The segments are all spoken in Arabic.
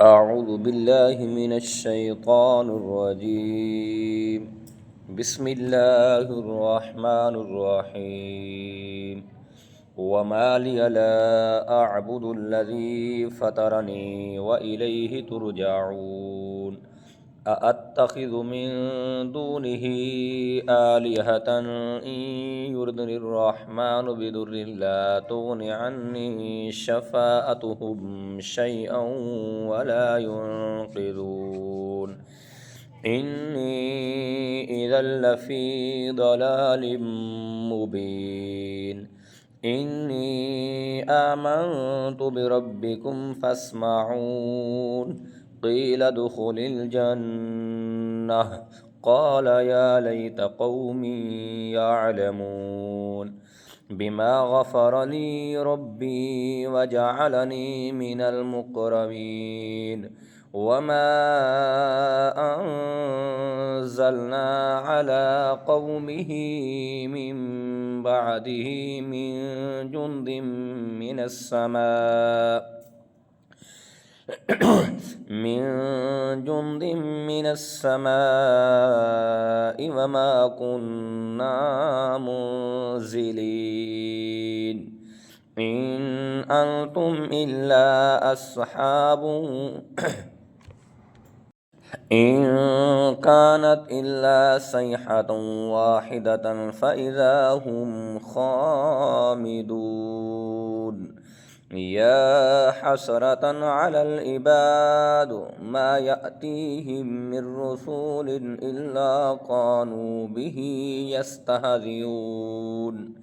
أعوذ بالله من الشيطان الرجيم. بسم الله الرحمن الرحيم. وما لي لا أعبد الذي فطرني وإليه ترجعون. أأتخذ من دونه آلهة إن يردني الرحمن بضر لا تغن عني شفاعتهم شيئا ولا ينقذون. إني إذا لفي ضلال مبين. إني آمنت بربكم فاسمعون. قيل ادخل الجنة. قال يا ليت قومي يعلمون. بما غفر لي ربي وجعلني من المكرمين. وما أنزلنا على قومه من بعده من جند من السماء من جند من السماء وما كنا منزلين. إن أنتم إلا أصحاب إن كانت إلا صيحة واحدة فإذا هم خامدون. يا حسرة على العباد ما يأتيهم من رسول إلا كانوا به يستهزئون.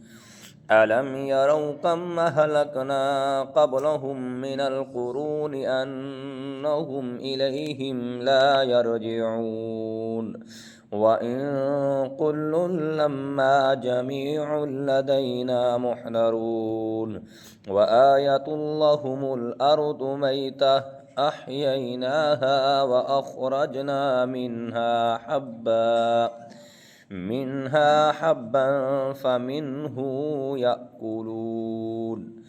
ألم يروا كم أهلكنا قبلهم من القرون أنهم إليهم لا يرجعون. وإن كل لما جميع لدينا محضرون. وآية لهم الأرض ميتة أحييناها وأخرجنا منها حبا فمنه يأكلون.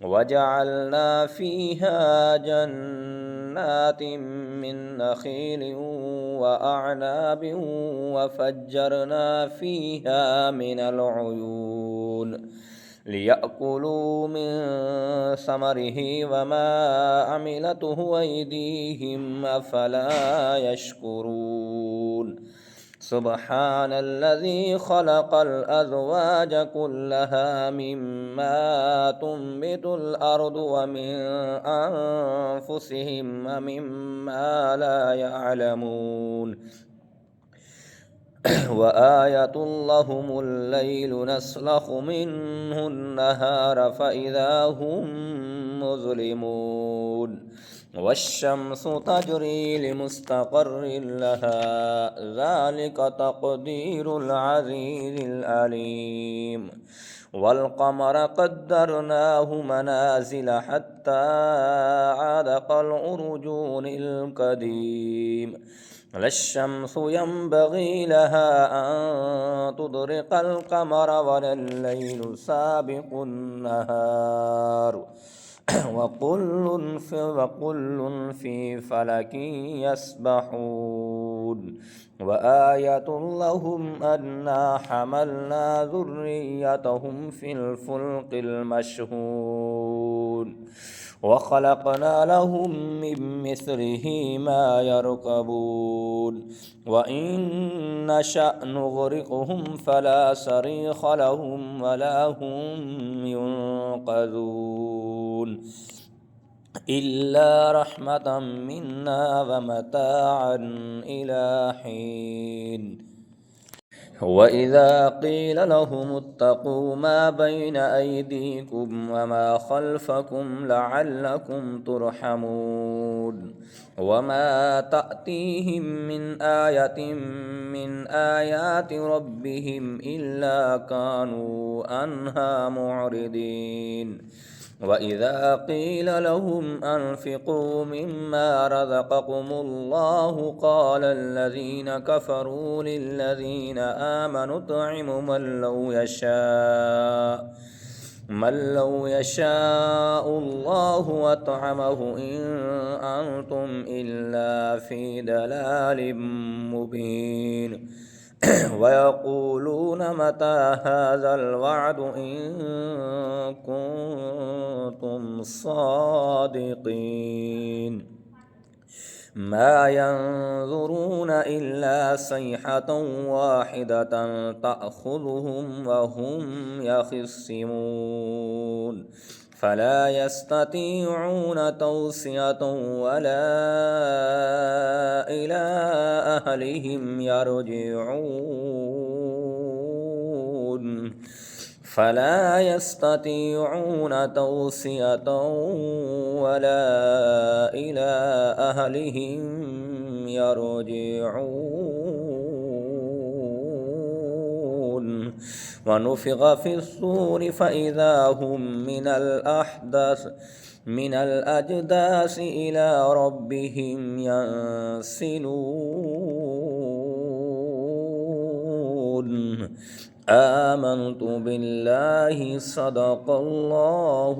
وجعلنا فيها جنات من نخيل وأعناب وفجرنا فيها من العيون ليأكلوا من ثمره وما عملته أيديهم أفلا يشكرون. سبحان الذي خلق الأزواج كلها مما تنبت الأرض ومن أنفسهم ومما لا يعلمون. وآية لهم الليل نسلخ منه النهار فإذا هم مظلمون. والشمس تجري لمستقر لها ذلك تقدير العزيز العليم. والقمر قدرناه منازل حتى عاد كالعرجون القديم. لا الشمس ينبغي لها أن تدرك القمر ولا الليل سابق النهار وكل في فلك يسبحون. وآية لهم أنا حملنا ذريتهم في الفلك المشحون وخلقنا لهم من مثله ما يركبون. وإن نشأ نغرقهم فلا صريخ لهم ولا هم ينقذون إلا رحمة منا ومتاعا إلى حين. وإذا قيل لهم اتقوا ما بين أيديكم وما خلفكم لعلكم ترحمون. وما تأتيهم من آية من آيات ربهم إلا كانوا عنها معرضين. وإذا قيل لهم أنفقوا مما رزقكم الله قال الذين كفروا للذين آمنوا اطعموا من من لو يشاء الله أطعمه إن أنتم إلا في ضلال مبين ويقولون متى هذا الوعد إن كنتم صادقين ما ينظرون إلا صيحة واحدة تأخذهم وهم يخصمون فلا يستطيعون توصية ولا إلى أهلهم يرجعون فلا يستطيعون توصية ولا إلى أهلهم يرجعون ونفخ في الصور فإذا هم من الأجداث إلى ربهم ينسلون آمنت بالله صدق الله